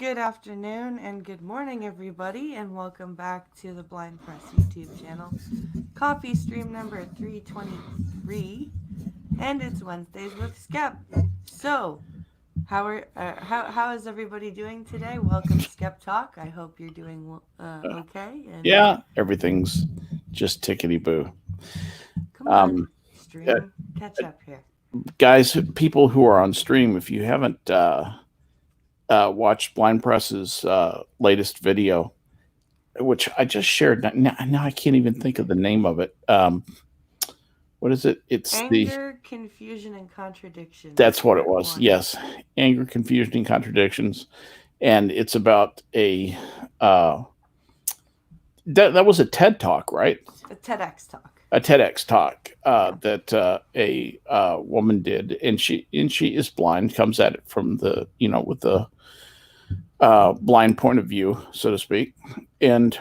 Good afternoon and good morning, everybody, and welcome back to the Blind Press YouTube channel. CoffeeStream number 323, and it's Wednesdays with Skep. So, how is everybody doing today? Welcome, Skep Talk. I hope you're doing okay. And Yeah, everything's just tickety boo. come on, Um, uh, stream, catch up here. Guys, people who are on stream, if you haven't watched Blind Press's latest video, which I just shared, now I can't even think of the name of it. What is it? Anger, confusion, and contradictions, That's what it part was. one. Yes, anger, confusion, and contradictions, and it's about uh, that was a TED talk, right? A TEDx talk. A TEDx talk Yeah. that a woman did, and she is blind, comes at it from the with the blind point of view, so to speak. And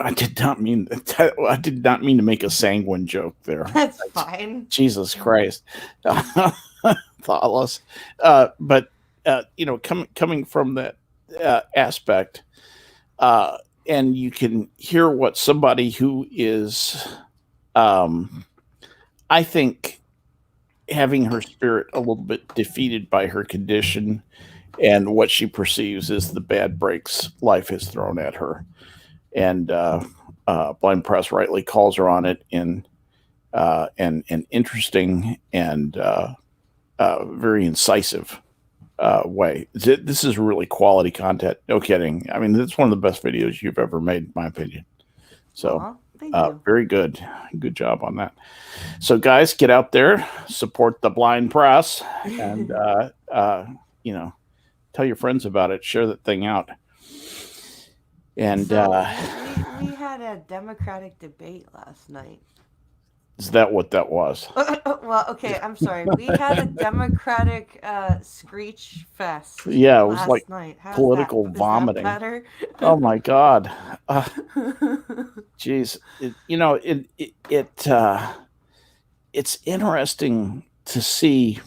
I did not mean to make a sanguine joke there. That's fine. Jesus Christ, thoughtless. But coming from that aspect, uh, and you can hear what somebody who is, um, I think, having her spirit a little bit defeated by her condition and what she perceives as the bad breaks life has thrown at her. And Blind Press rightly calls her on it in an interesting and very incisive way. This is really quality content. No kidding. I mean, it's one of the best videos you've ever made, in my opinion. So, Aw, thank you. very good. Good job on that. So, guys, get out there, support the Blind Press, and tell your friends about it. Share that thing out. And So we had a Democratic debate last night. is that what that was? Well, okay, I'm sorry. We had a Democratic screech fest Yeah, it was like last night. How's that? political Is that vomiting. better? Oh my God. Uh, Geez, it's interesting to see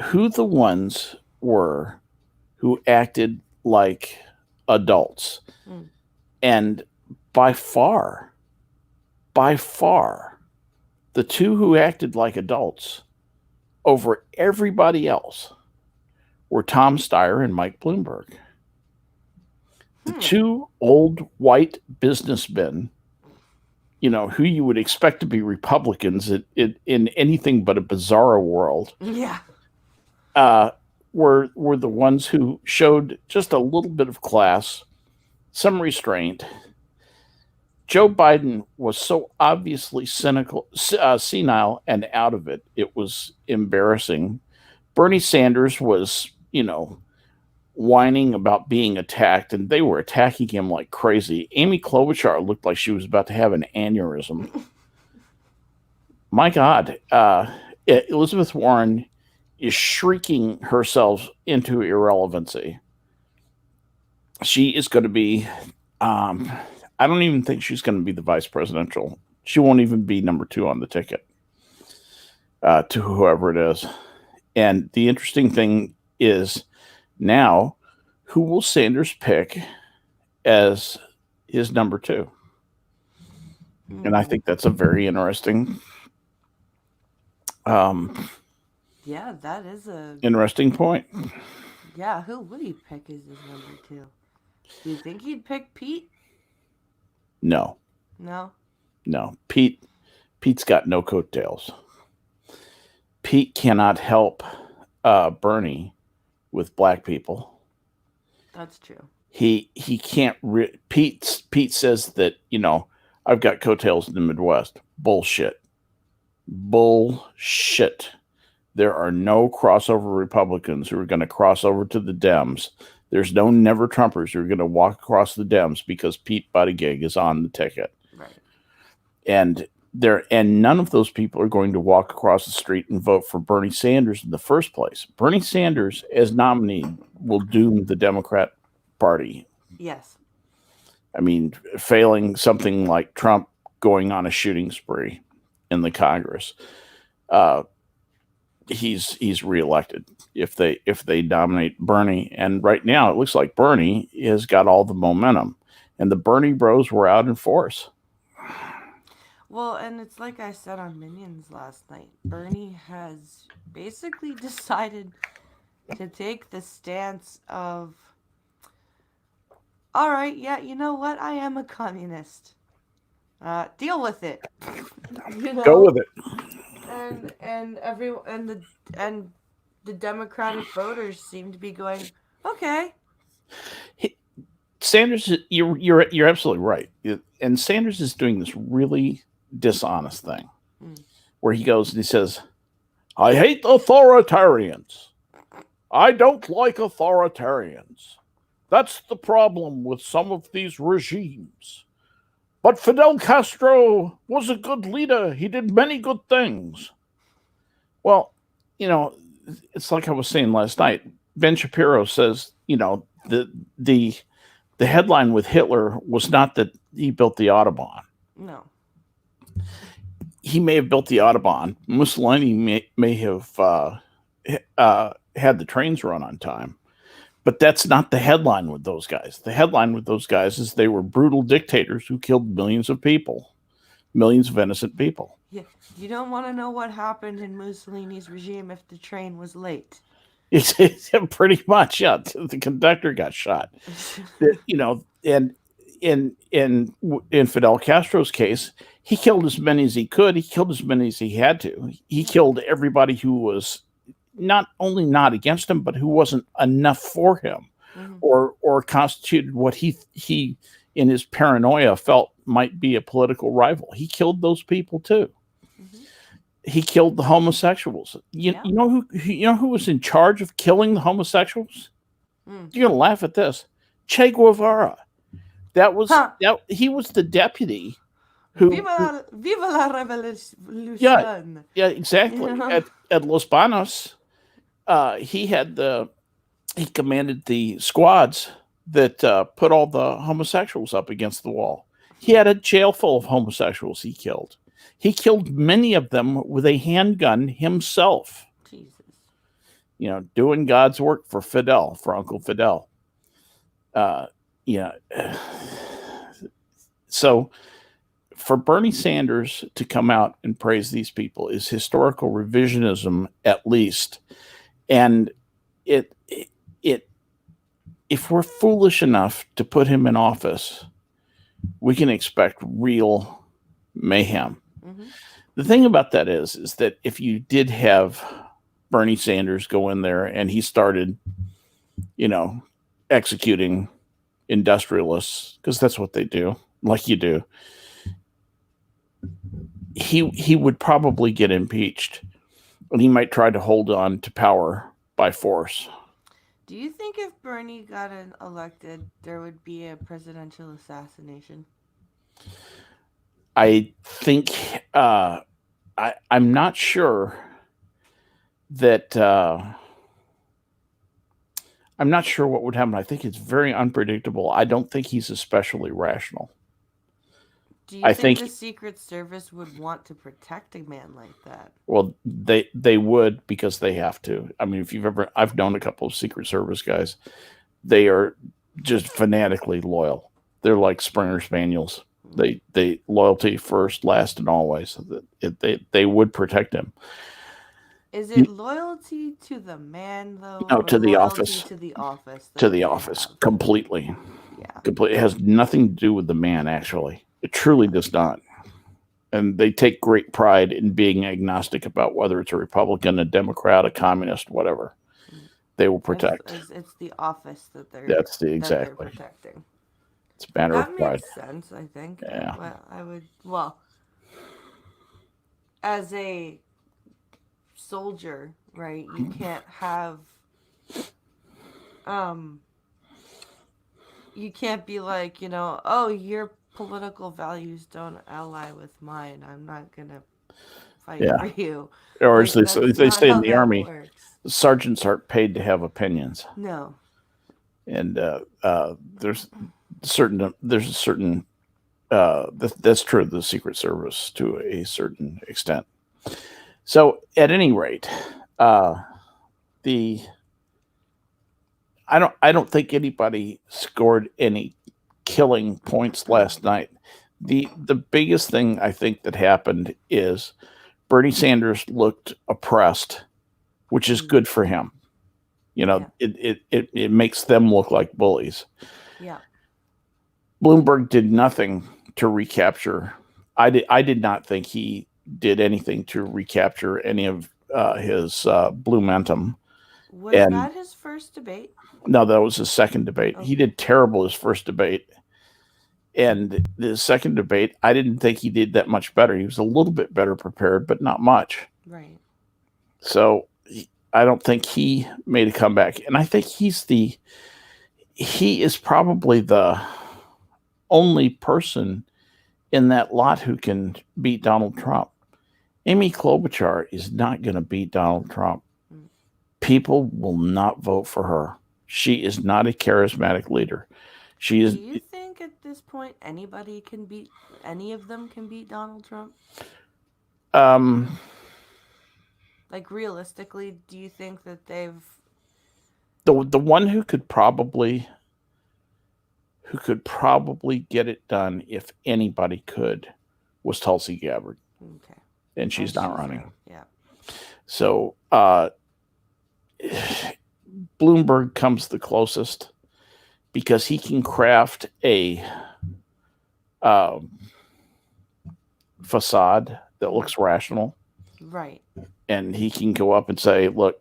who the ones were who acted like adults. Mm. And by far, by far, the two who acted like adults over everybody else were Tom Steyer and Mike Bloomberg. The Hmm. two old white businessmen, who you would expect to be Republicans in anything but a bizarro world, Yeah. uh, were the ones who showed just a little bit of class, some restraint. Joe Biden was so obviously senile, and out of it. It was embarrassing. Bernie Sanders was, whining about being attacked, and they were attacking him like crazy. Amy Klobuchar looked like she was about to have an aneurysm. My God, Elizabeth Warren is shrieking herself into irrelevancy. She is going to be. I don't even think she's going to be the vice presidential. She won't even be number 2 on the ticket to whoever it is. And the interesting thing is now, who will Sanders pick as his number 2? And I think that's a very Yeah, that is a. interesting point. Yeah, who would he pick as his number 2? Do you think he'd pick Pete? No, No. no. Pete's got no coattails. Pete cannot help Bernie with black people. That's true. He can't. Pete says that I've got coattails in the Midwest. Bullshit. Bullshit. There are no crossover Republicans who are going to cross over to the Dems. There's no never Trumpers who are going to walk across the Dems because Pete Buttigieg is on the ticket. Right. And none of those people are going to walk across the street and vote for Bernie Sanders in the first place. Bernie Sanders as nominee will doom the Democrat Party. Yes. I mean, failing something like Trump going on a shooting spree in the Congress. he's reelected if they dominate Bernie. And right now it looks like Bernie has got all the momentum, and the Bernie Bros were out in force. Well, and it's like I said on Minions last night. Bernie has basically decided to take the stance of, all right, yeah, you know what? I am a communist. Deal with it. Go with it. And the Democratic voters seem to be going, okay. Sanders, you're absolutely right, and Sanders is doing this really dishonest thing, where he goes and he says, "I hate authoritarians. I don't like authoritarians. That's the problem with some of these regimes. But Fidel Castro was a good leader. He did many good things." Well, it's like I was saying last night. Ben Shapiro says, the headline with Hitler was not that he built the Autobahn. No. He may have built the Autobahn. Mussolini may have had the trains run on time. But that's not the headline with those guys. The headline with those guys is they were brutal dictators who killed millions of people, millions of innocent people. Yeah, you don't want to know what happened in Mussolini's regime if the train was late. It's pretty much, yeah. The conductor got shot. And in Fidel Castro's case, he killed as many as he could. He killed as many as he had to. He killed everybody who was not only not against him, but who wasn't enough for him, or constituted what he in his paranoia felt might be a political rival. He killed those people too. He killed the homosexuals. You know who was in charge of killing the homosexuals? You're gonna laugh at this. Che Guevara. He was the deputy who Viva la revolution. Yeah, exactly. At Los Banos, he commanded the squads that put all the homosexuals up against the wall. He had a jail full of homosexuals he killed. He killed many of them with a handgun himself. Jesus. Doing God's work for Uncle Fidel. So for Bernie Sanders to come out and praise these people is historical revisionism, at least. And if we're foolish enough to put him in office, we can expect real mayhem. The thing about that is that if you did have Bernie Sanders go in there and he started, executing industrialists, because that's what they do, like you do, he would probably get impeached, and he might try to hold on to power by force. Do you think if Bernie got elected, there would be a presidential assassination? I think I'm not sure that I'm not sure what would happen. I think it's very unpredictable. I don't think he's especially rational. Do you think the Secret Service would want to protect a man like that? Well, they would, because they have to. I mean, I've known a couple of Secret Service guys. They are just fanatically loyal. They're like Springer Spaniels. They loyalty first, last, and always. They would protect him. Is it loyalty to the man, though? No, to the office. To the office. To the office, completely. Yeah. Completely. It has nothing to do with the man, actually. It truly does not. And they take great pride in being agnostic about whether it's a Republican, a Democrat, a communist, whatever. They will protect. It's the office that they're exactly protecting. It's a matter of pride. That makes sense, I think. Yeah. As a soldier, right, you can't have you can't be like, oh, your political values don't ally with mine, I'm not gonna fight for you. Or as they say in the Army, sergeants aren't paid to have opinions. No. And there's a certain that's true of the Secret Service to a certain extent. So at any rate, The I don't think anybody scored any killing points last night. The biggest thing I think that happened is Bernie Sanders looked oppressed, which is good for him. You know, it makes them look like bullies. Yeah. Bloomberg did nothing to recapture. I did not think he did anything to recapture any of his blumentum. Was that his first debate? No, that was his second debate. Okay. He did terrible his first debate. And the second debate, I didn't think he did that much better. He was a little bit better prepared, but not much. Right. So I don't think he made a comeback. And I think he is probably the only person in that lot who can beat Donald Trump. Amy Klobuchar is not going to beat Donald Trump. People will not vote for her. She is not a charismatic leader. She is. Do you think at this point any of them can beat Donald Trump? Like realistically, do you think that they've the one who could probably get it done if anybody could was Tulsi Gabbard. Okay. And she's not running. Yeah. So Bloomberg comes the closest because he can craft a facade that looks rational. Right. And he can go up and say, look,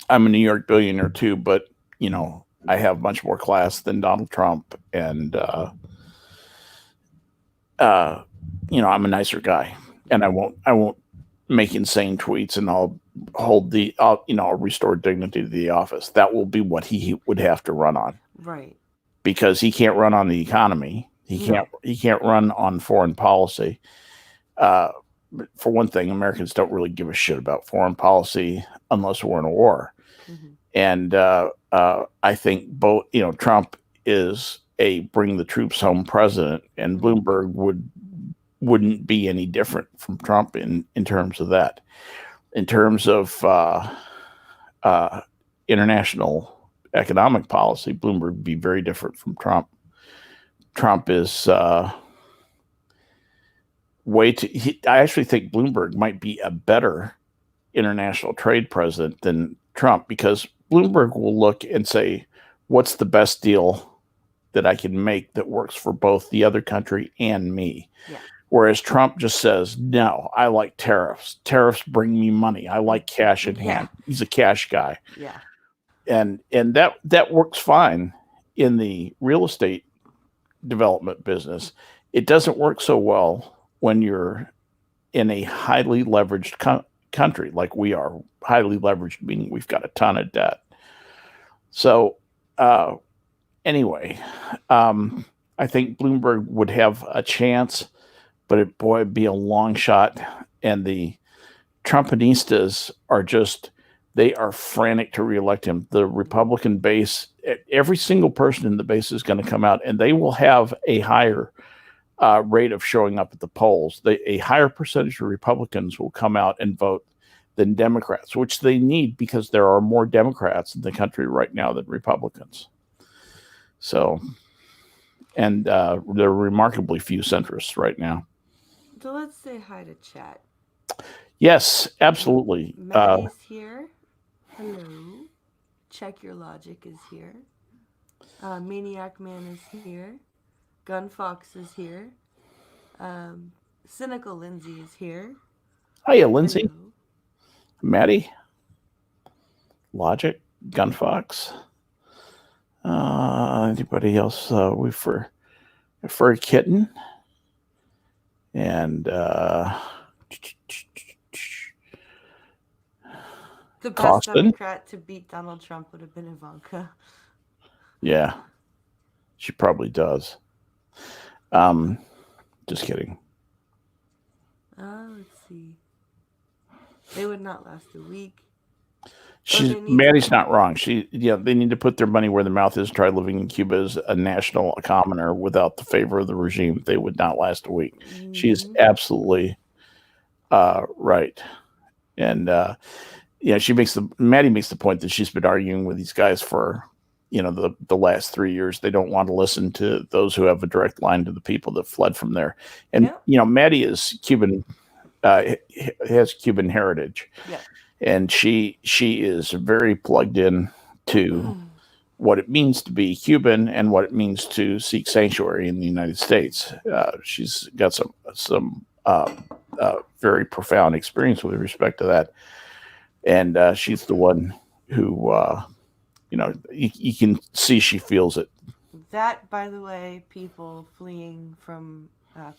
I'm a New York billionaire too, but, you know, I have much more class than Donald Trump. And, you know, I'm a nicer guy. And I won't make insane tweets, and I'll restore dignity to the office. That will be what he would have to run on. Right. Because he can't run on the economy. He can't run on foreign policy. For one thing, Americans don't really give a shit about foreign policy unless we're in a war. Mm-hmm. And I think both, you know, Trump is a bring the troops home president, and Bloomberg wouldn't be any different from Trump in terms of that. In terms of international economic policy, Bloomberg would be very different from Trump. Trump is I actually think Bloomberg might be a better international trade president than Trump, because Bloomberg will look and say, what's the best deal that I can make that works for both the other country and me? Yeah. Whereas Trump just says, no, I like tariffs. Tariffs bring me money. I like cash in hand. He's a cash guy. Yeah. And that works fine in the real estate development business. It doesn't work so well when you're in a highly leveraged country like we are. Highly leveraged meaning we've got a ton of debt. So anyway, I think Bloomberg would have a chance, but it'd be a long shot. And the Trumpinistas they are frantic to reelect him. The Republican base, every single person in the base is going to come out, and they will have a higher rate of showing up at the polls. A higher percentage of Republicans will come out and vote than Democrats, which they need because there are more Democrats in the country right now than Republicans. So, and there are remarkably few centrists right now. So let's say hi to chat. Yes, absolutely. Maddie's here. Hello. Check Your Logic is here. Maniac Man is here. Gun Fox is here. Cynical Lindsay is here. Hiya, Lindsay. Hello. Maddie. Logic. Gun Fox. Anybody else? We for Kitten. And the best Democrat to beat Donald Trump would have been Ivanka. Yeah, she probably does. Just kidding. Let's see. They would not last a week. Maddie's not wrong. They need to put their money where their mouth is. Try living in Cuba as a national commoner without the favor of the regime. They would not last a week. Mm-hmm. She is absolutely right. And Yeah, Maddie makes the point that she's been arguing with these guys for, the last 3 years. They don't want to listen to those who have a direct line to the people that fled from there. And Yeah. Maddie is Cuban, has Cuban heritage, Yeah. and she is very plugged in to what it means to be Cuban and what it means to seek sanctuary in the United States. She's got some very profound experience with respect to that, and she's the one who you can see she feels it. That, by the way, people fleeing from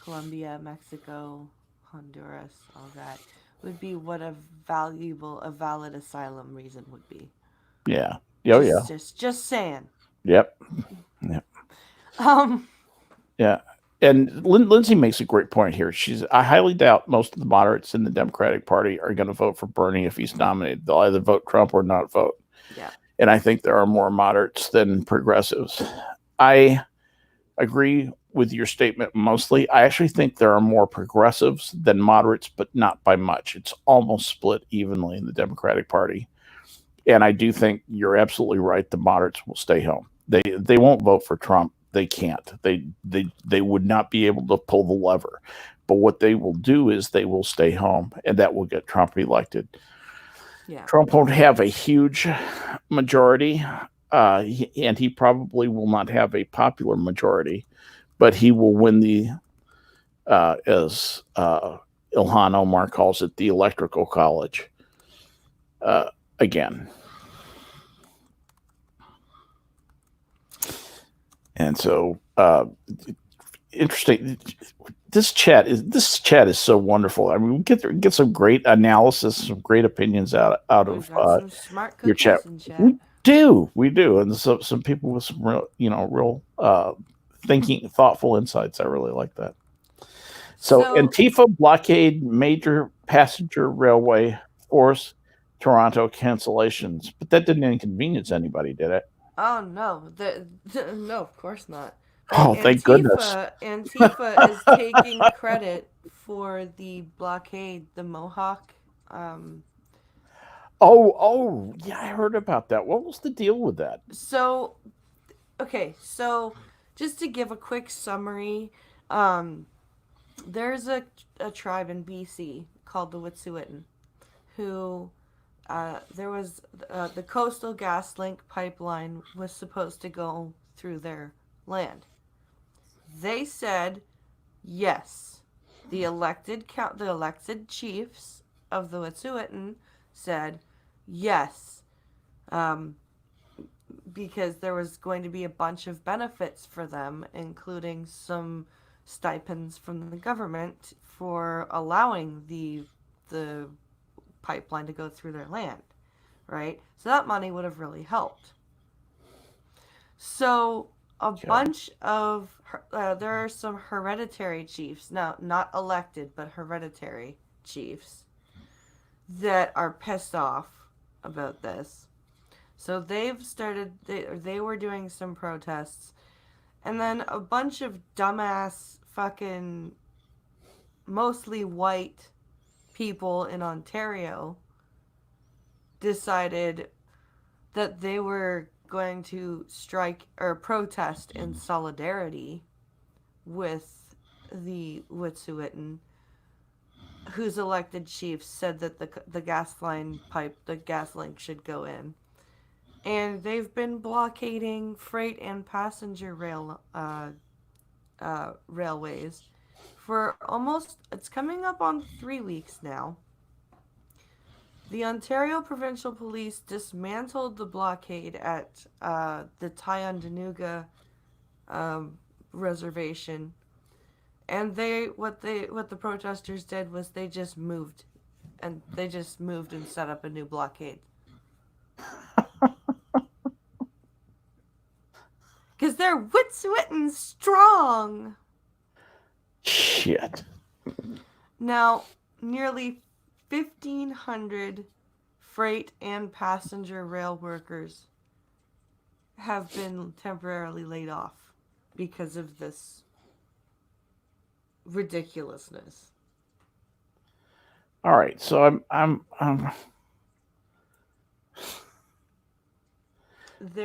Colombia, Mexico, Honduras, all that, would be what a valid asylum reason would be. Yeah. Oh yeah. Just saying. Yep. Yep. Um. Yeah. And Lindsay makes a great point here. I highly doubt most of the moderates in the Democratic Party are going to vote for Bernie if he's nominated. They'll either vote Trump or not vote. Yeah. And I think there are more moderates than progressives. I agree with your statement mostly. I actually think there are more progressives than moderates, but not by much. It's almost split evenly in the Democratic Party. And I do think you're absolutely right. The moderates will stay home. They won't vote for Trump. They can't. They would not be able to pull the lever. But what they will do is they will stay home, and that will get Trump elected. Yeah. Trump won't have a huge majority, and he probably will not have a popular majority, but he will win the, as Ilhan Omar calls it, the electoral college again. And so, interesting. This chat is so wonderful. I mean, we get some great analysis, some great opinions out of some smart your chat. In chat. We do, and so some people with some real thinking, thoughtful insights. I really like that. So Antifa blockade major passenger railway force Toronto cancellations, but that didn't inconvenience anybody, did it? Oh no, no, of course not. Oh, thank goodness. Antifa is taking credit for the blockade, the Mohawk. Oh, yeah, I heard about that. What was the deal with that? So, okay, so just to give a quick summary, there's a tribe in BC called the Wet'suwet'en, who there was the Coastal GasLink pipeline was supposed to go through their land. They said yes. The elected chiefs of the Wet'suwet'en said yes, because there was going to be a bunch of benefits for them, including some stipends from the government for allowing the pipeline to go through their land, right? So that money would have really helped. So bunch of there are some hereditary chiefs, now not elected but hereditary chiefs, that are pissed off about this. So they've started. They were doing some protests, and then a bunch of dumbass fucking mostly white people in Ontario decided that they were going to strike or protest in solidarity with the Wet'suwet'en, whose elected chiefs said that the gas link should go in. And they've been blockading freight and passenger railways for it's coming up on 3 weeks now. The Ontario Provincial Police dismantled the blockade at the Tyondanuga reservation, and what the protesters did was they just moved and set up a new blockade. Because they're Wet'suwet'en strong. Shit. Now, nearly 1,500 freight and passenger rail workers have been temporarily laid off because of this ridiculousness. All right, so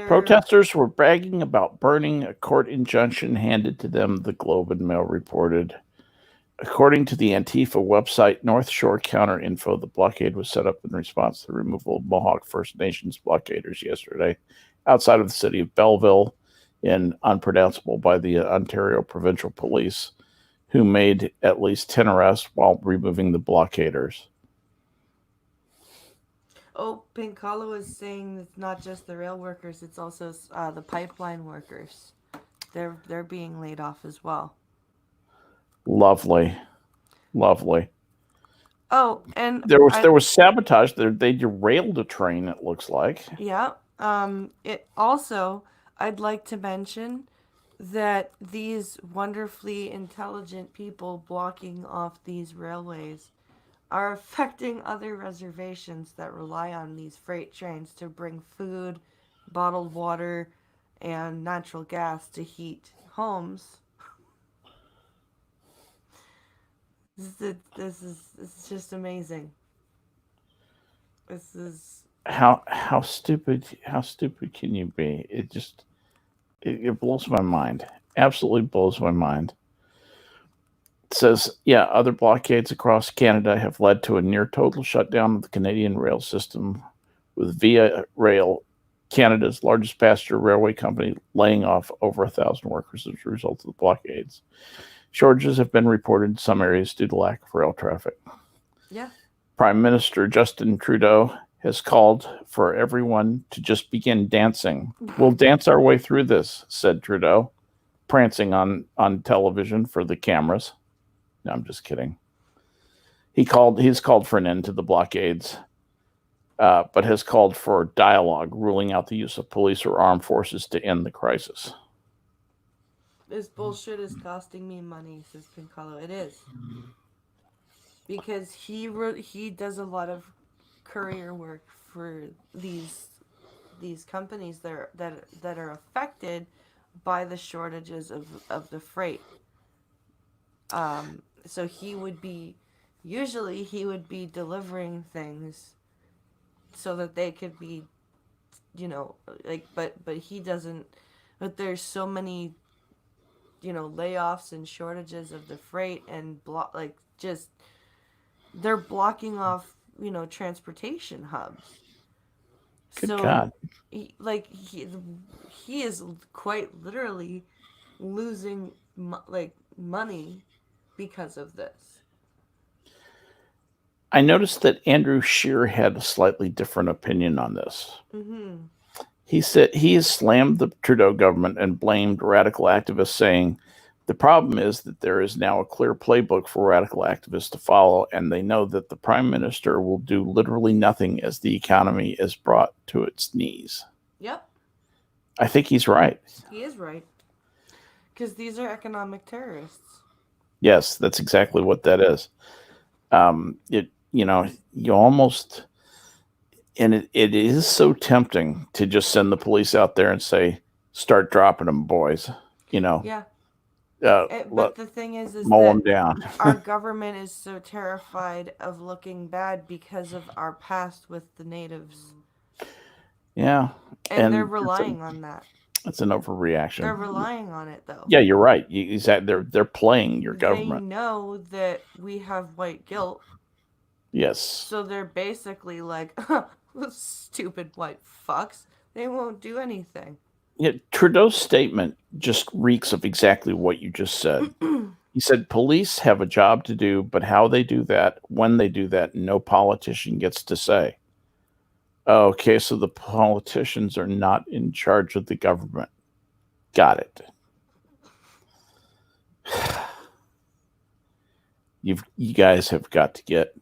Protesters were bragging about burning a court injunction handed to them, the Globe and Mail reported. According to the Antifa website, North Shore Counter Info, the blockade was set up in response to the removal of Mohawk First Nations blockaders yesterday outside of the city of Belleville and unpronounceable by the Ontario Provincial Police, who made at least 10 arrests while removing the blockaders. Oh, Pinkalo is saying it's not just the rail workers, it's also the pipeline workers. They're being laid off as well. Lovely. Oh, and there was sabotage there. They derailed a train, it looks like. Yeah. It also, I'd like to mention that these wonderfully intelligent people blocking off these railways are affecting other reservations that rely on these freight trains to bring food, bottled water, and natural gas to heat homes. This is just amazing. This is how stupid can you be? It blows my mind. Absolutely blows my mind. It says, other blockades across Canada have led to a near total shutdown of the Canadian rail system, with Via Rail, Canada's largest passenger railway company, laying off over 1,000 workers as a result of the blockades. Shortages have been reported in some areas due to lack of rail traffic. Yeah. Prime Minister Justin Trudeau has called for everyone to just begin dancing. We'll dance our way through this, said Trudeau, prancing on television for the cameras. No, I'm just kidding. He's called for an end to the blockades, but has called for dialogue, ruling out the use of police or armed forces to end the crisis. This bullshit is costing me money, says Pinkalo. It is. Because he does a lot of courier work for these companies that are affected by the shortages of the freight. So he would be delivering things so that they could be, but he doesn't. But there's so many, layoffs and shortages of the freight and they're blocking off, transportation hubs. Good God. He is quite literally losing money because of this. I noticed that Andrew Scheer had a slightly different opinion on this. Mm-hmm. He said he has slammed the Trudeau government and blamed radical activists, saying the problem is that there is now a clear playbook for radical activists to follow, and they know that the Prime Minister will do literally nothing as the economy is brought to its knees. Yep. I think he's right. He is right. Because these are economic terrorists. Yes, that's exactly what that is. You almost, and it is so tempting to just send the police out there and say, start dropping them, boys. Yeah. But the thing is mow them down. Our government is so terrified of looking bad because of our past with the natives. Yeah. And they're relying on that. It's an overreaction. They're relying on it, though. Yeah, you're right. They're playing your government. They know that we have white guilt. Yes. So they're basically like, stupid white fucks. They won't do anything. Yeah, Trudeau's statement just reeks of exactly what you just said. He said police have a job to do, but how they do that, when they do that, no politician gets to say. Okay, so the politicians are not in charge of the government. Got it. You guys have got to get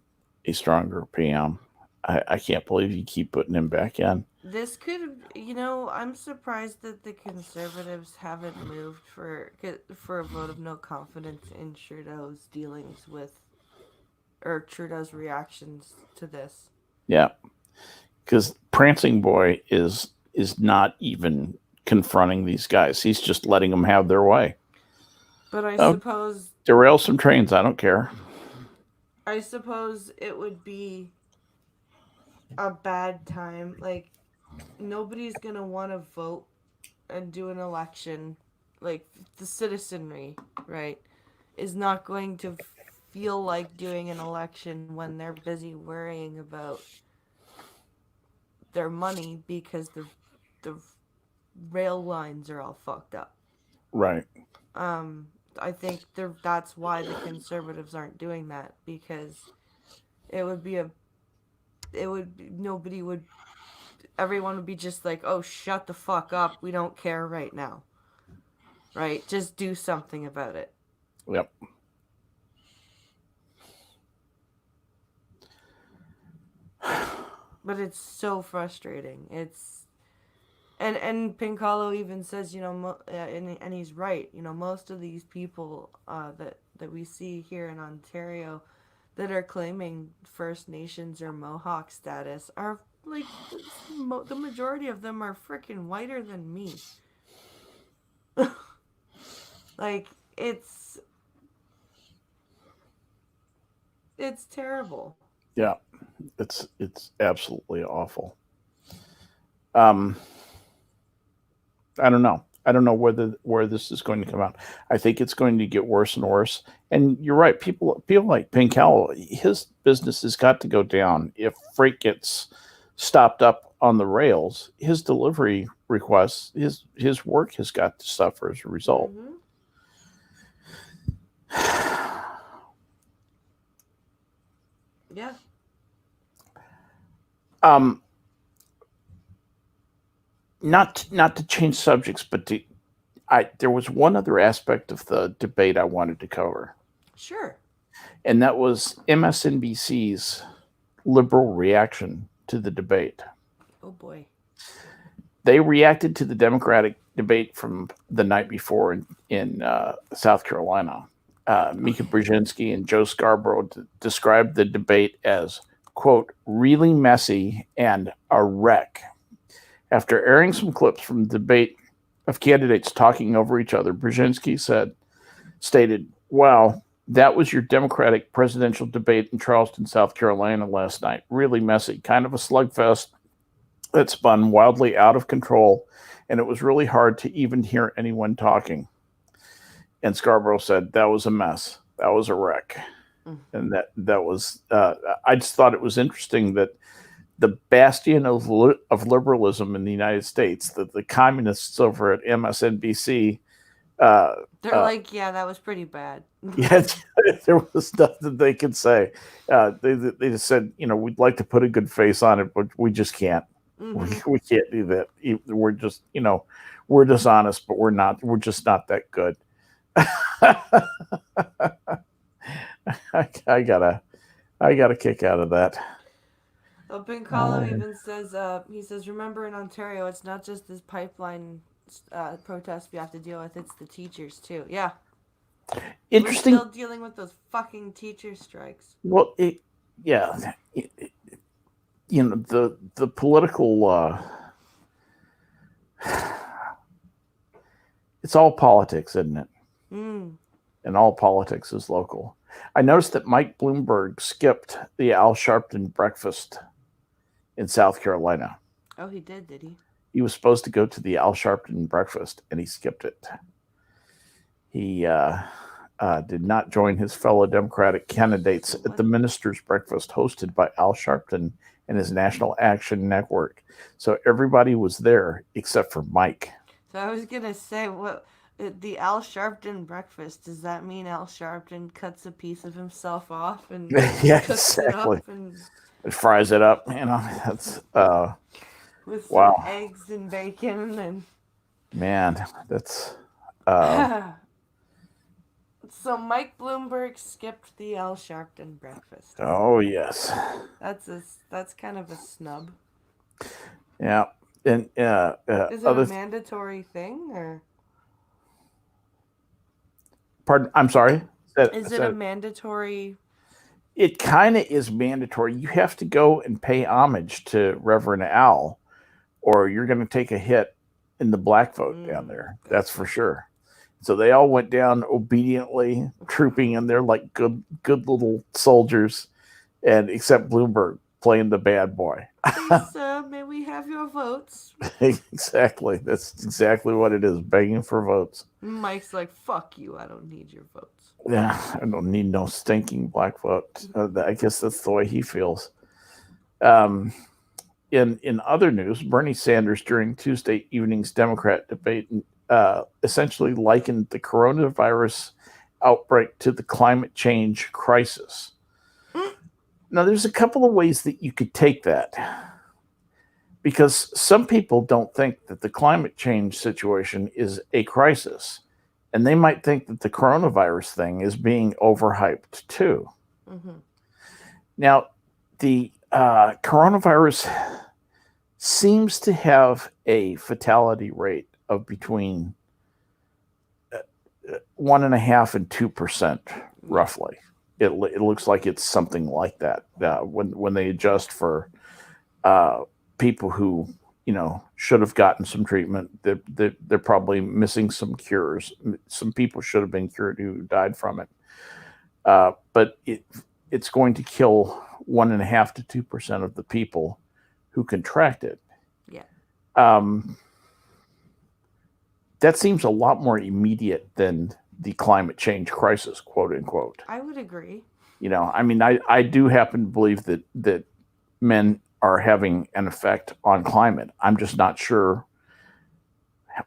a stronger PM. I can't believe you keep putting him back in. This could, I'm surprised that the Conservatives haven't moved for a vote of no confidence in Trudeau's dealings with, or Trudeau's reactions to this. Yeah, because Prancing Boy is not even confronting these guys. He's just letting them have their way. But I suppose... Derail some trains, I don't care. I suppose it would be a bad time. Like, nobody's gonna want to vote and do an election. Like, the citizenry, right, is not going to feel like doing an election when they're busy worrying about their money because the rail lines are all fucked up. Right. Um, I think that's why the conservatives aren't doing that, because it would be a it would nobody would everyone would be just like, oh, shut the fuck up, we don't care right now, right? Just do something about it. Yep. But it's so frustrating. And Pincalo even says, and he's right. Most of these people that we see here in Ontario that are claiming First Nations or Mohawk status are like the majority of them are freaking whiter than me. Like, it's terrible. Yeah. It's absolutely awful. I don't know. I don't know where this is going to come out. I think it's going to get worse and worse. And you're right. People like Pinkel, his business has got to go down. If freight gets stopped up on the rails, his delivery requests, his work has got to suffer as a result. Mm-hmm. Yeah. Um, not to change subjects, but there was one other aspect of the debate I wanted to cover, Sure. and that was MSNBC's liberal reaction to the debate. Oh boy. They reacted to the Democratic debate from the night before in South Carolina. Mika Brzezinski and Joe Scarborough described the debate as, quote, really messy and a wreck. After airing some clips from the debate of candidates talking over each other, Brzezinski stated, wow, that was your Democratic presidential debate in Charleston, South Carolina last night. Really messy, kind of a slugfest that spun wildly out of control, and it was really hard to even hear anyone talking. And Scarborough said, that was a mess. That was a wreck. And that was, I just thought it was interesting that the bastion of liberalism in the United States, the communists over at MSNBC, They're like, yeah, that was pretty bad. yeah, there was nothing they could say. They just said, we'd like to put a good face on it, but we just can't. Mm-hmm. We can't do that. We're just, we're dishonest, but we're not. We're just not that good. I got a kick out of that. Well, Pincalo even says, he says, remember in Ontario, it's not just this pipeline protest we have to deal with, it's the teachers too. Yeah. Interesting. We're still dealing with those fucking teacher strikes. Well, the political, it's all politics, isn't it? Mm. And all politics is local. I noticed that Mike Bloomberg skipped the Al Sharpton breakfast in South Carolina. Oh, he did he? He was supposed to go to the Al Sharpton breakfast, and he skipped it. He did not join his fellow Democratic candidates at the ministers' breakfast hosted by Al Sharpton and his National Action Network. So everybody was there except for Mike. So I was going to say, what the Al Sharpton breakfast, does that mean Al Sharpton cuts a piece of himself off and yeah, cooks exactly. it up and fries it up? That's with some wow. eggs and bacon and man, that's so Mike Bloomberg skipped the Al Sharpton breakfast. Oh yes, that's kind of a snub. Yeah, and is it a mandatory thing or? Pardon, I'm sorry. Is it a mandatory? It kind of is mandatory. You have to go and pay homage to Reverend Al, or you're going to take a hit in the black vote down there. That's for sure. So they all went down obediently, trooping in there like good little soldiers, and except Bloomberg playing the bad boy. Please, may we have your votes? Exactly. That's exactly what it is, begging for votes. Mike's like, fuck you, I don't need your votes. Yeah, I don't need no stinking black vote. I guess that's the way he feels. In other news, Bernie Sanders during Tuesday evening's Democrat debate essentially likened the coronavirus outbreak to the climate change crisis. Now, there's a couple of ways that you could take that, because some people don't think that the climate change situation is a crisis, and they might think that the coronavirus thing is being overhyped too. Mm-hmm. Now, the coronavirus seems to have a fatality rate of between 1.5% and 2%, roughly. It looks like it's something like that. When they adjust for people who should have gotten some treatment, they're probably missing some cures. Some people should have been cured who died from it, but it's going to kill 1.5% to 2% of the people who contract it. Yeah. That seems a lot more immediate than the climate change crisis, quote unquote. I would agree. I do happen to believe that men are having an effect on climate. I'm just not sure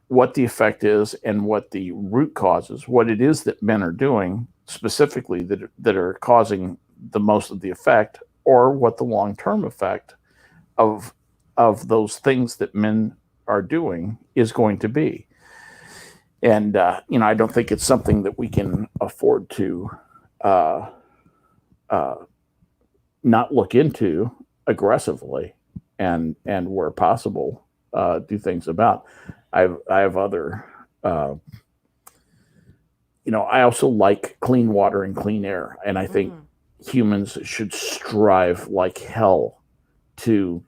what the effect is and what the root causes, what it is that men are doing specifically that are causing the most of the effect, or what the long-term effect of those things that men are doing is going to be. And I don't think it's something that we can afford to not look into aggressively, and where possible, do things about. I have other. I also like clean water and clean air, and I think humans should strive like hell to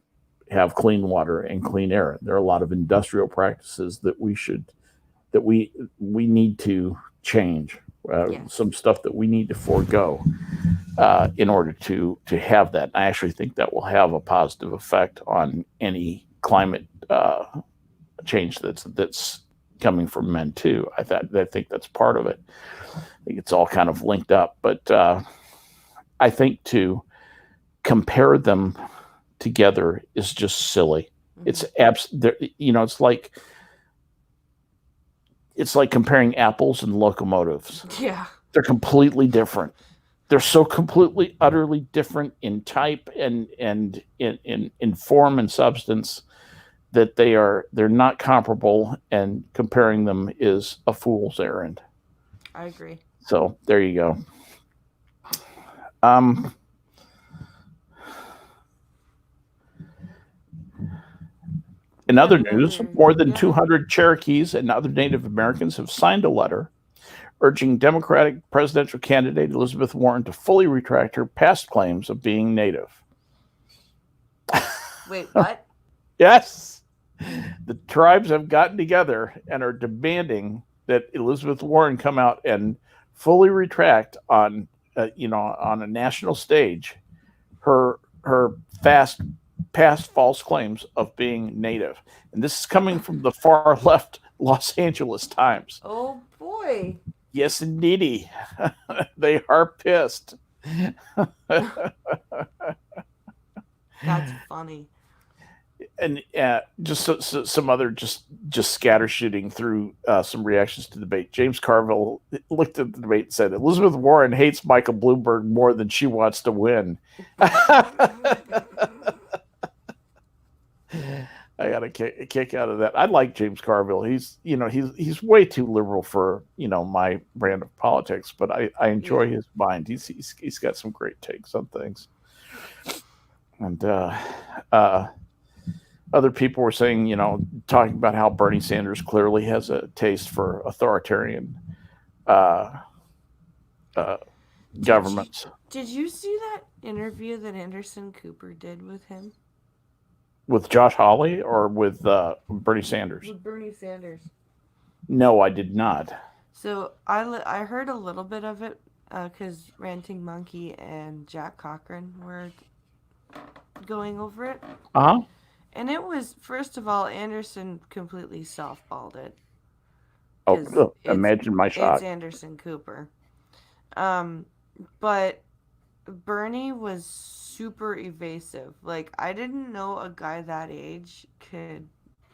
have clean water and clean air. There are a lot of industrial practices that we need to change. Yes. Some stuff that we need to forego in order to have that. I actually think that will have a positive effect on any climate change that's coming from men too. I think that's part of it. I think it's all kind of linked up, but I think to compare them together is just silly. Mm-hmm. It's like comparing apples and locomotives. Yeah. They're completely different. They're so completely, utterly different in type and in form and substance that they're not comparable, and comparing them is a fool's errand. I agree. So there you go. In other news, more than 200 Cherokees and other Native Americans have signed a letter urging Democratic presidential candidate Elizabeth Warren to fully retract her past claims of being Native. Wait, what? Yes. The tribes have gotten together and are demanding that Elizabeth Warren come out and fully retract on a national stage her past false claims of being Native. And this is coming from the far left Los Angeles Times. Oh boy. Yes, indeedy. They are pissed. That's funny. And just some other just scatter shooting through some reactions to the debate. James Carville looked at the debate and said, Elizabeth Warren hates Michael Bloomberg more than she wants to win. I got a kick out of that. I like James Carville. He's way too liberal for my brand of politics, but I enjoy his mind. He's got some great takes on things. And other people were saying, talking about how Bernie Sanders clearly has a taste for authoritarian governments. Did you see that interview that Anderson Cooper did with him? With Josh Hawley or with Bernie Sanders? With Bernie Sanders. No, I did not. So I heard a little bit of it because Ranting Monkey and Jack Cochran were going over it. Uh-huh. And it was, first of all, Anderson completely softballed it. Oh, Because imagine my it's shock. Anderson Cooper. But Bernie was super evasive. Like, I didn't know a guy that age could,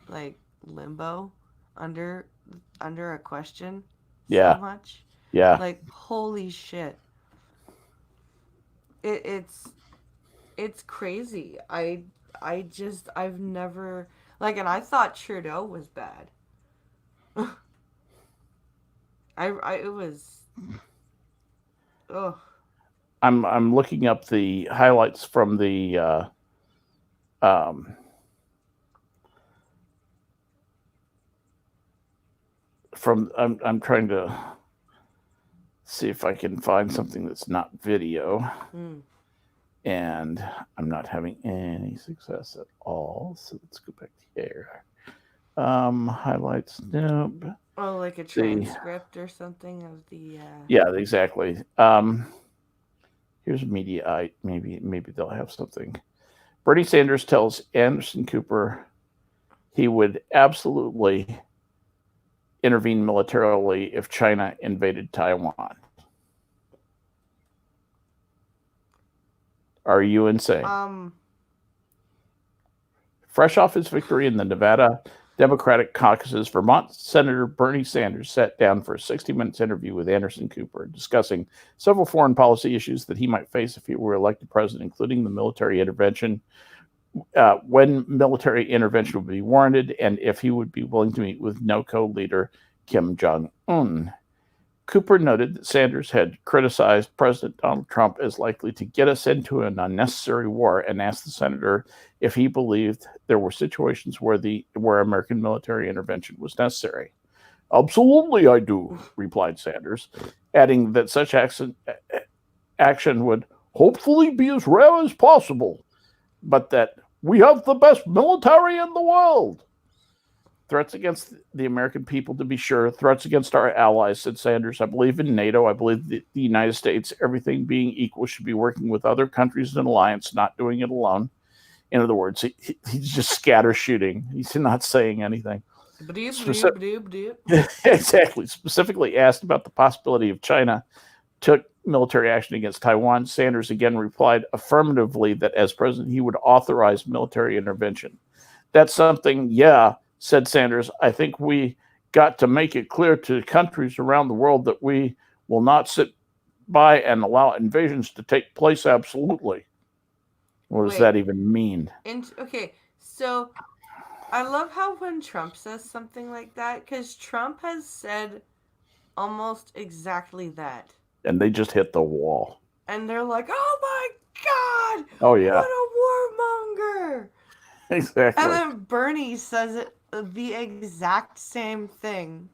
like, limbo under a question so Yeah. much. Yeah. Like, holy shit. It's crazy. I've never, like, and I thought Trudeau was bad. It was, ugh. I'm looking up the highlights from the um, I'm trying to see if I can find something that's not video, and I'm not having any success at all. So let's go back here. Highlights. Nope. Oh, like a transcript or something of the. Yeah, exactly. Here's Mediaite. Maybe they'll have something. Bernie Sanders tells Anderson Cooper he would absolutely intervene militarily if China invaded Taiwan. Are you insane? Fresh off his victory in the Nevada Democratic caucuses, Vermont Senator Bernie Sanders sat down for a 60 minutes interview with Anderson Cooper, discussing several foreign policy issues that he might face if he were elected president, including the military intervention, when military intervention would be warranted, and if he would be willing to meet with NOCO leader Kim Jong-un. Cooper noted that Sanders had criticized President Donald Trump as likely to get us into an unnecessary war, and asked the senator if he believed there were situations where American military intervention was necessary. Absolutely, I do, replied Sanders, adding that such action would hopefully be as rare as possible, but that we have the best military in the world. Threats against the American people, to be sure. Threats against our allies, said Sanders. I believe in NATO. I believe that the United States, everything being equal, should be working with other countries in an alliance, not doing it alone. In other words, he's just scatter shooting. He's not saying anything. Exactly. Specifically asked about the possibility of China took military action against Taiwan, Sanders again replied affirmatively that as president, he would authorize military intervention. That's something, yeah, said Sanders. I think we got to make it clear to countries around the world that we will not sit by and allow invasions to take place. Absolutely. What does that even mean? Okay, so I love how when Trump says something like that, because Trump has said almost exactly that. And they just hit the wall. And they're like, oh my God! Oh, yeah. What a warmonger! Exactly. And then Bernie says it the exact same thing.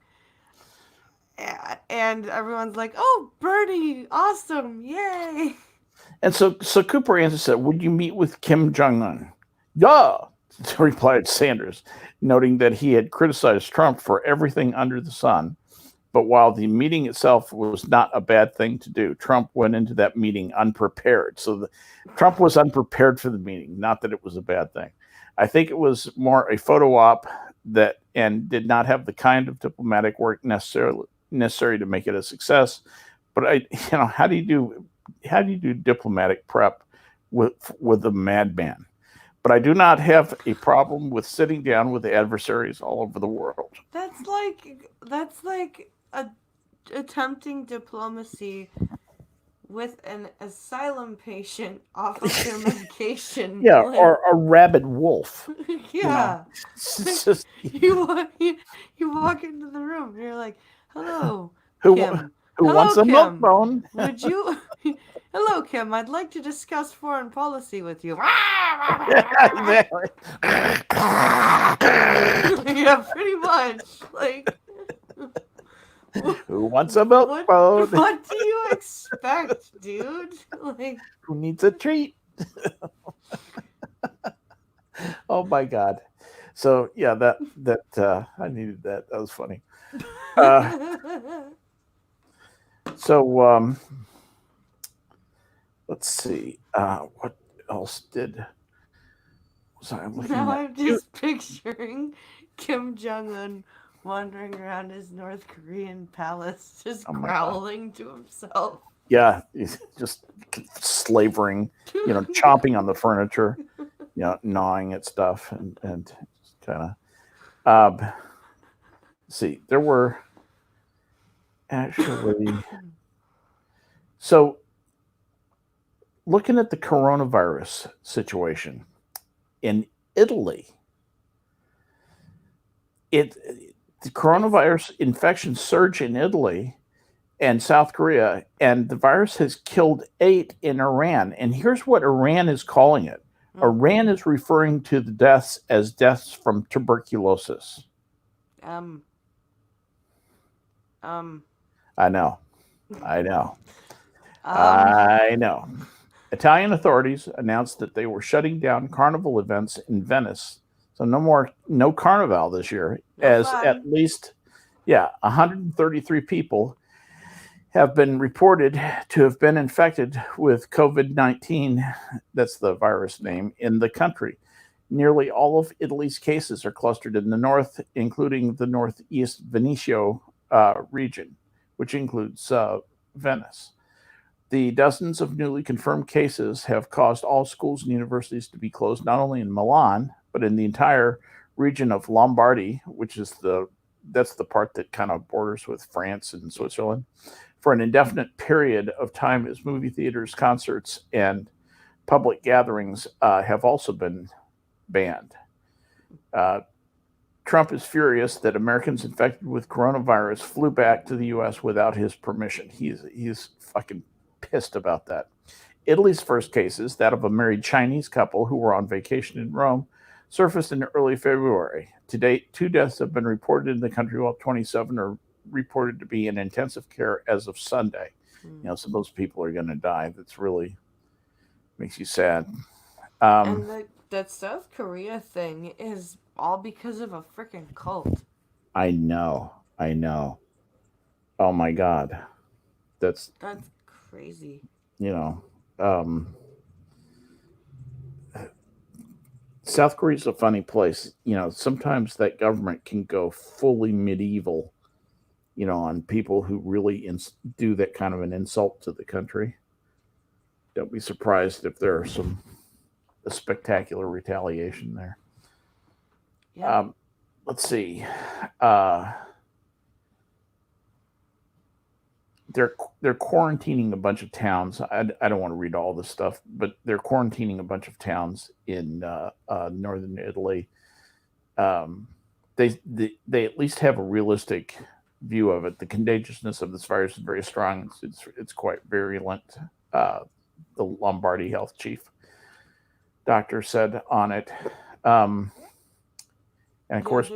And everyone's like, oh, Bernie, awesome, yay! And so Cooper answered, said, would you meet with Kim Jong-un? Yeah, replied Sanders, noting that he had criticized Trump for everything under the sun. But while the meeting itself was not a bad thing to do, Trump went into that meeting unprepared. So Trump was unprepared for the meeting, not that it was a bad thing. I think it was more a photo op and did not have the kind of diplomatic work necessary to make it a success. But how do you do diplomatic prep with a madman? But I do not have a problem with sitting down with adversaries all over the world. That's like attempting diplomacy with an asylum patient off of their medication. Yeah, or a rabid wolf. Yeah. You walk into the room and you're like, hello, Kim. Who wants a milk bone? Would you... Hello, Kim. I'd like to discuss foreign policy with you. Exactly. Yeah, pretty much. Like... Who wants a milk bone? What do you expect, dude? Like, who needs a treat? Oh my God! So yeah, that I needed that. That was funny. So let's see. What else did was I looking Now at? I'm just picturing Kim Jong Un wandering around his North Korean palace, just Oh my God. growling to himself. Yeah, he's just slavering, chomping on the furniture, gnawing at stuff, and just kind of. See, there were actually. So, looking at the coronavirus situation in Italy, the coronavirus infection surge in Italy and South Korea, and the virus has killed 8 in Iran. And here's what Iran is calling it. Iran is referring to the deaths as deaths from tuberculosis. I know. I know. Italian authorities announced that they were shutting down carnival events in Venice. So no carnival this year, as at least 133 people have been reported to have been infected with COVID-19, that's the virus name, in the country. Nearly all of Italy's cases are clustered in the north, including the northeast Veneto region, which includes Venice. The dozens of newly confirmed cases have caused all schools and universities to be closed, not only in Milan, but in the entire region of Lombardy, which is that's the part that kind of borders with France and Switzerland, for an indefinite period of time, as movie theaters, concerts, and public gatherings have also been banned. Trump is furious that Americans infected with coronavirus flew back to the U.S. without his permission. He's fucking pissed about that. Italy's first cases, that of a married Chinese couple who were on vacation in Rome, surfaced in early February. To date, 2 deaths have been reported in the country, while 27 are reported to be in intensive care as of Sunday. So those people are going to die. That's really makes you sad. And that South Korea thing is all because of a freaking cult. I know. Oh my God. That's crazy. South Korea's a funny place. Sometimes that government can go fully medieval, on people who really do that kind of an insult to the country. Don't be surprised if there are a spectacular retaliation there. Yeah. Let's see. They're quarantining a bunch of towns. I don't want to read all this stuff, but they're quarantining a bunch of towns in northern Italy. They at least have a realistic view of it. The contagiousness of this virus is very strong. It's quite virulent. The Lombardy health chief doctor said on it. And of course,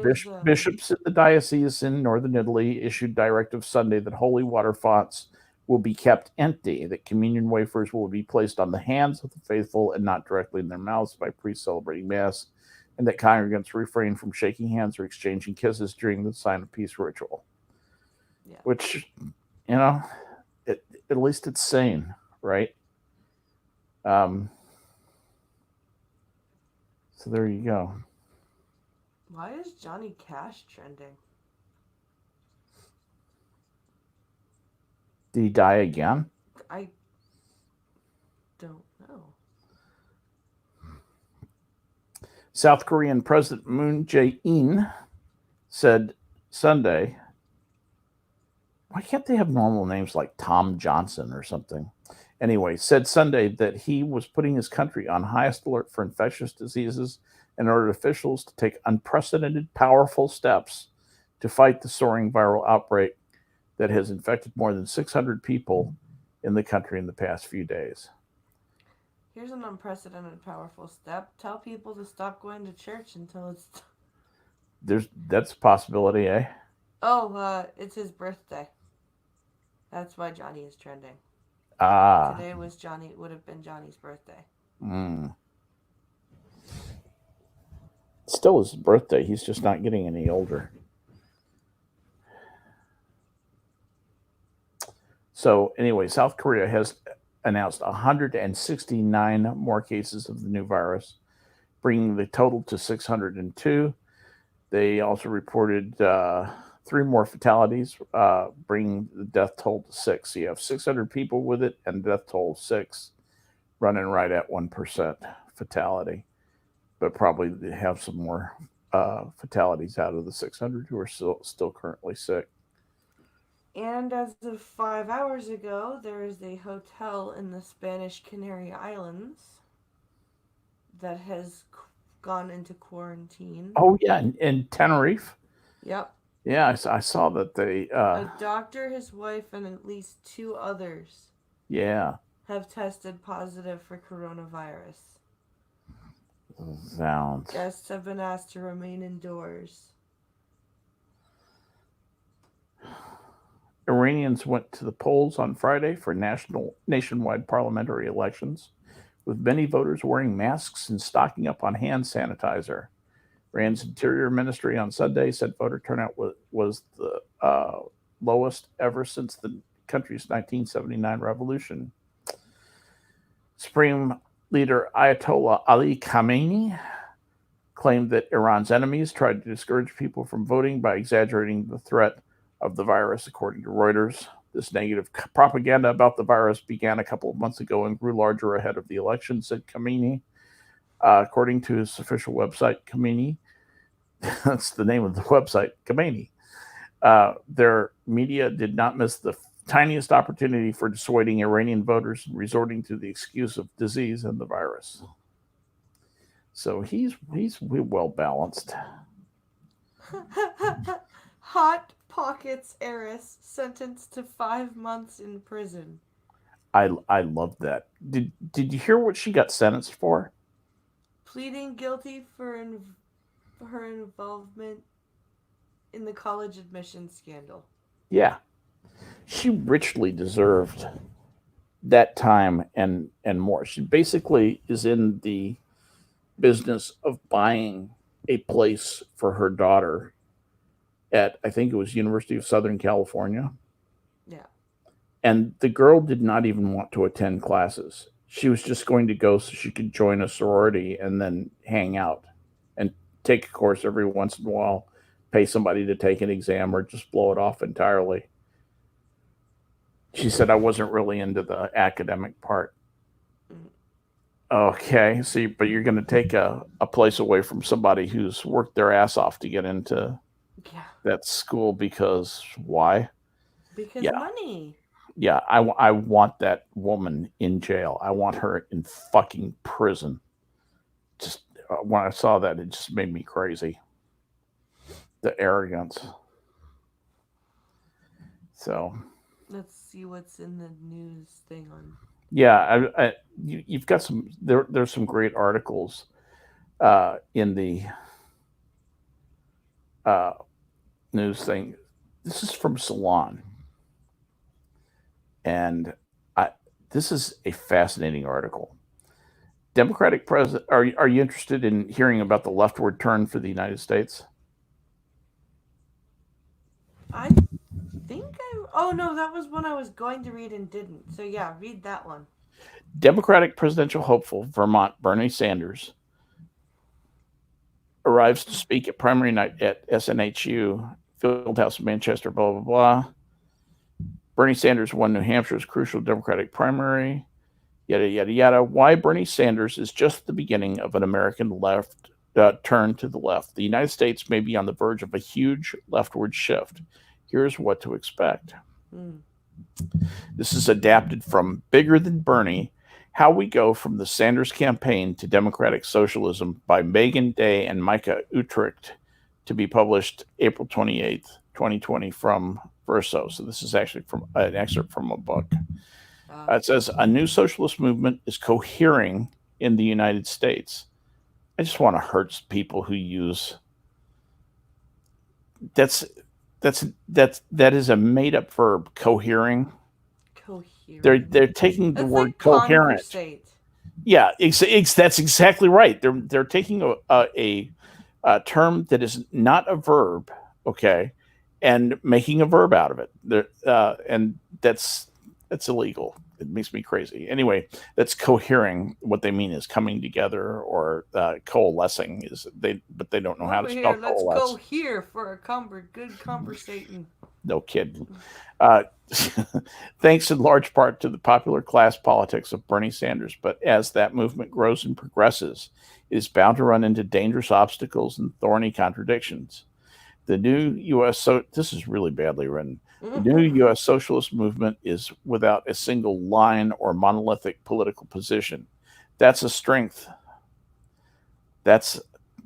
bishops in the diocese in northern Italy issued directives Sunday that holy water fonts will be kept empty, that communion wafers will be placed on the hands of the faithful and not directly in their mouths by priests celebrating Mass, and that congregants refrain from shaking hands or exchanging kisses during the sign of peace ritual. Yeah. Which, at least it's sane, right? So there you go. Why is Johnny Cash trending? Did he die again? I don't know. South Korean President Moon Jae-in said Sunday, why can't they have normal names like Tom Johnson or something? Anyway, said Sunday that he was putting his country on highest alert for infectious diseases and ordered officials to take unprecedented, powerful steps to fight the soaring viral outbreak that has infected more than 600 people in the country in the past few days. Here's an unprecedented, powerful step. Tell people to stop going to church until it's... That's a possibility, eh? Oh, it's his birthday. That's why Johnny is trending. Today would have been Johnny's birthday. Still his birthday. He's just not getting any older. So anyway, South Korea has announced 169 more cases of the new virus, bringing the total to 602. They also reported 3 more fatalities, bringing the death toll to 6. So you have 600 people with it, and death toll 6, running right at 1% fatality. But probably they have some more fatalities out of the 600 who are still currently sick. And as of 5 hours ago, there is a hotel in the Spanish Canary Islands that has gone into quarantine. Oh, yeah, in Tenerife. Yep. Yeah, I saw that they... a doctor, his wife, and at least 2 others have tested positive for coronavirus. Zounds. Guests have been asked to remain indoors. Iranians went to the polls on Friday for nationwide parliamentary elections, with many voters wearing masks and stocking up on hand sanitizer. Iran's Interior Ministry on Sunday said voter turnout was the lowest ever since the country's 1979 revolution. Supreme Leader Ayatollah Ali Khamenei claimed that Iran's enemies tried to discourage people from voting by exaggerating the threat of the virus, according to Reuters. This negative propaganda about the virus began a couple of months ago and grew larger ahead of the election, said Khamenei. According to his official website, Khamenei, that's the name of the website, Khamenei. Their media did not miss the tiniest opportunity for dissuading Iranian voters and resorting to the excuse of disease and the virus. So he's well balanced. Hot Pockets heiress sentenced to 5 months in prison. I love that. Did you hear what she got sentenced for? Pleading guilty for her involvement in the college admissions scandal. Yeah. She richly deserved that time and more. She basically is in the business of buying a place for her daughter at, I think it was University of Southern California. Yeah. And the girl did not even want to attend classes. She was just going to go so she could join a sorority and then hang out and take a course every once in a while, pay somebody to take an exam, or just blow it off entirely. She said, I wasn't really into the academic part. Okay, see, but you're going to take a place away from somebody who's worked their ass off to get into that school because why? Because money. Yeah, I want that woman in jail. I want her in fucking prison. Just when I saw that, it just made me crazy. The arrogance. So let's see what's in the news thing on. Yeah, you've got some. There's some great articles in the news thing. This is from Salon, and this is a fascinating article. Democratic president. Are you interested in hearing about the leftward turn for the United States? I think oh no, that was one I was going to read and didn't. So yeah, read that one. Democratic presidential hopeful Vermont Bernie Sanders arrives to speak at primary night at SNHU Fieldhouse in Manchester. Blah blah blah. Bernie Sanders won New Hampshire's crucial Democratic primary. Yada yada yada. Why Bernie Sanders is just the beginning of an American left turn to the left. The United States may be on the verge of a huge leftward shift. Here's what to expect. This is adapted from Bigger Than Bernie, How We Go from the Sanders Campaign to Democratic Socialism by Megan Day and Micah Utrecht, to be published April 28th, 2020 from Verso. So this is actually from an excerpt from a book. It says, a new socialist movement is cohering in the United States. I just want to hurt people who use... That is a made up verb, cohering. They're taking the word coherent. Conversate. Yeah, that's exactly right. They're taking a term that is not a verb, okay, and making a verb out of it. And that's illegal. It makes me crazy. Anyway, that's cohering. What they mean is coming together or coalescing. But they don't know how to spell Let's coalesce. go here for a good conversating. No kid. Thanks in large part to the popular class politics of Bernie Sanders. But as that movement grows and progresses, it is bound to run into dangerous obstacles and thorny contradictions. The new U.S. This is really badly written. The new U.S. socialist movement is without a single line or monolithic political position. That's a strength. That's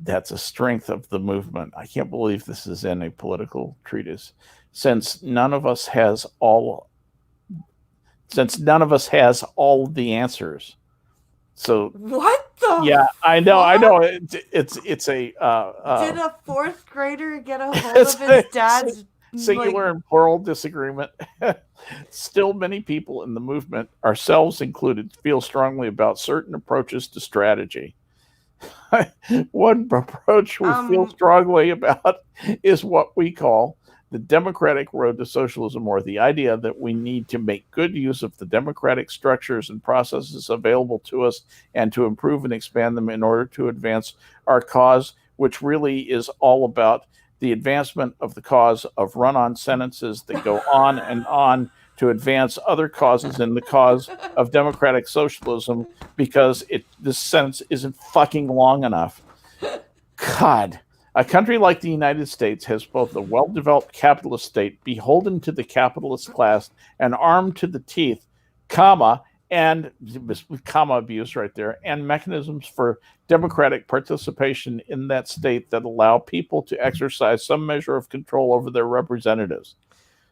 a strength of the movement. I can't believe this is in a political treatise. Since none of us has all the answers. So what the? Yeah, I know. It's a. Did a fourth grader get a hold of his dad's singular and plural disagreement? Still, many people in the movement, ourselves included, feel strongly about certain approaches to strategy. One approach we feel strongly about is what we call the democratic road to socialism, or the idea that we need to make good use of the democratic structures and processes available to us and to improve and expand them in order to advance our cause, which really is all about the advancement of the cause of run-on sentences that go on and on to advance other causes in the cause of democratic socialism, because this sentence isn't fucking long enough. God. A country like the United States has both a well-developed capitalist state beholden to the capitalist class and armed to the teeth, and comma abuse right there, and mechanisms for democratic participation in that state that allow people to exercise some measure of control over their representatives.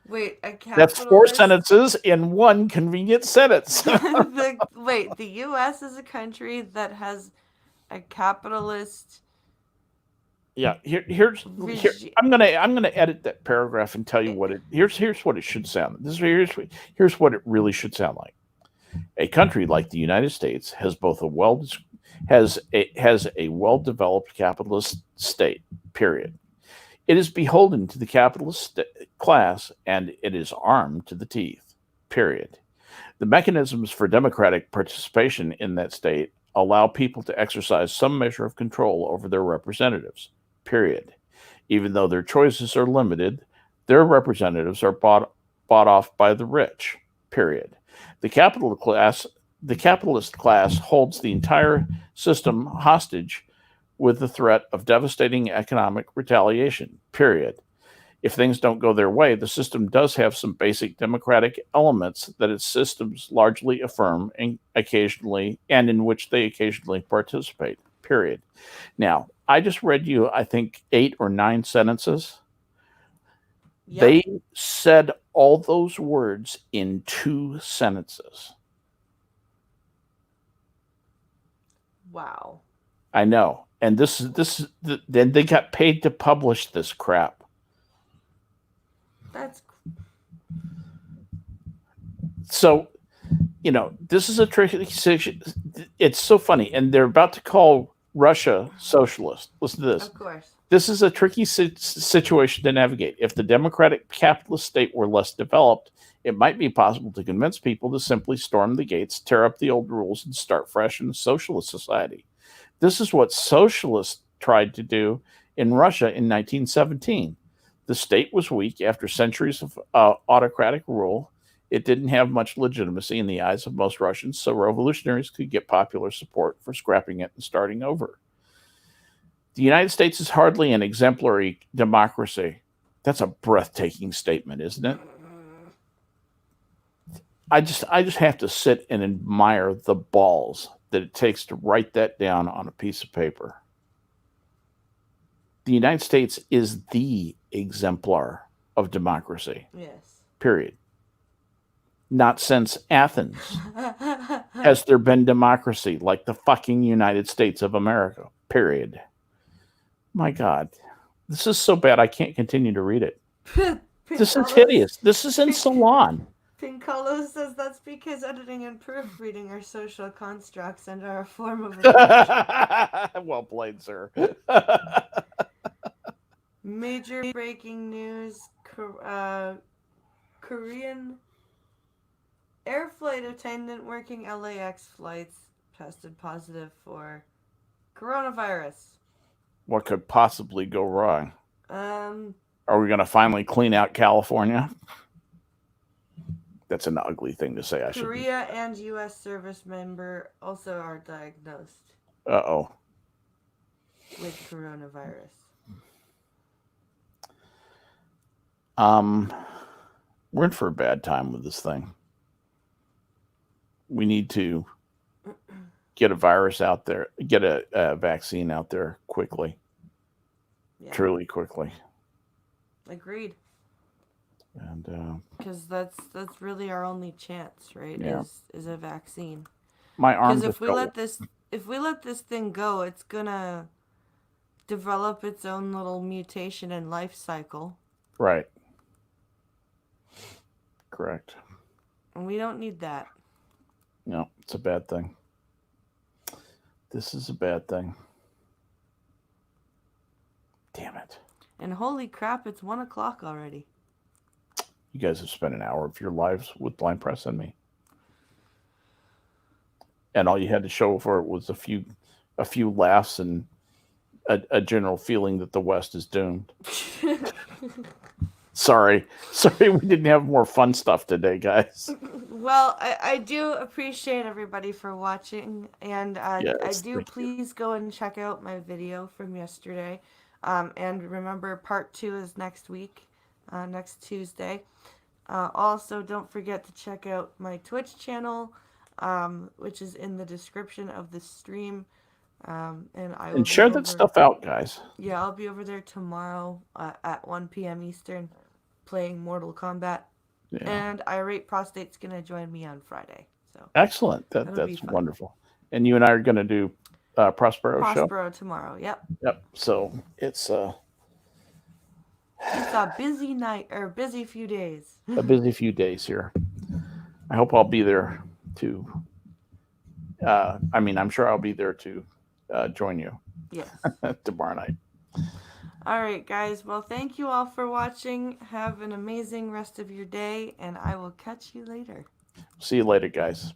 Wait, a capitalist? That's 4 sentences in one convenient sentence. The U.S. is a country that has a capitalist. Yeah, here I'm gonna edit that paragraph and tell you what it. Here's what it should sound. Here's what it really should sound like. A country like the United States has both a well-developed capitalist state. Period. It is beholden to the capitalist class, and it is armed to the teeth. Period. The mechanisms for democratic participation in that state allow people to exercise some measure of control over their representatives. Period. Even though their choices are limited, their representatives are bought off by the rich. Period. The capitalist class holds the entire system hostage with the threat of devastating economic retaliation. Period. If things don't go their way, the system does have some basic democratic elements that its systems largely affirm and in which they occasionally participate. Period. Now, I just read you, I think, 8 or 9 sentences. Yep. They said all those words in 2 sentences. Wow. I know. And then they got paid to publish this crap. That's so, this is a tricky situation. It's so funny. And they're about to call Russia socialist. Listen to this. Of course. This is a tricky situation to navigate. If the democratic capitalist state were less developed, it might be possible to convince people to simply storm the gates, tear up the old rules, and start fresh in a socialist society. This is what socialists tried to do in Russia in 1917. The state was weak after centuries of autocratic rule. It didn't have much legitimacy in the eyes of most Russians, so revolutionaries could get popular support for scrapping it and starting over. The United States is hardly an exemplary democracy. That's a breathtaking statement, isn't it? I just have to sit and admire the balls that it takes to write that down on a piece of paper. The United States is the exemplar of democracy. Yes. Period. Not since Athens has there been democracy like the fucking United States of America. Period. My God. This is so bad I can't continue to read it. This is hideous. This is in Salon. Pincolo says that's because editing and proofreading are social constructs and are a form of well played, sir. Major breaking news. Korean Air flight attendant working LAX flights tested positive for coronavirus. What could possibly go wrong? Um, Are we going to finally clean out California? That's an ugly thing to say. I should. Korea and U.S. service member also are diagnosed Uh-oh. with coronavirus. We're in for a bad time with this thing. We need to get a virus out there, get a vaccine out there quickly. Yeah. Truly quickly. Agreed. And because that's really our only chance, right? Yeah. Is a vaccine. My arm. Because if we let this thing go, it's gonna develop its own little mutation and life cycle. Right. Correct. And we don't need that. No, it's a bad thing. This is a bad thing. Damn it. And holy crap, it's 1 o'clock already. You guys have spent an hour of your lives with Blind Press and me. And all you had to show for it was a few laughs and a general feeling that the West is doomed. Sorry, we didn't have more fun stuff today, guys. Well, I do appreciate everybody for watching, and please go and check out my video from yesterday. And remember, part 2 is next week, next Tuesday. Also, don't forget to check out my Twitch channel, which is in the description of the stream. And share that stuff out, guys. Yeah, I'll be over there tomorrow at 1 p.m. Eastern, playing Mortal Kombat. Yeah. And Irate Prostate's gonna join me on Friday. So excellent. That's wonderful. And you and I are gonna do Prospero show. Prospero tomorrow. Yep. So it's a busy night or busy few days. A busy few days here. I hope I'll be there to. I'm sure I'll be there to join you. Yes. Tomorrow night. All right, guys. Well, thank you all for watching. Have an amazing rest of your day, and I will catch you later. See you later, guys.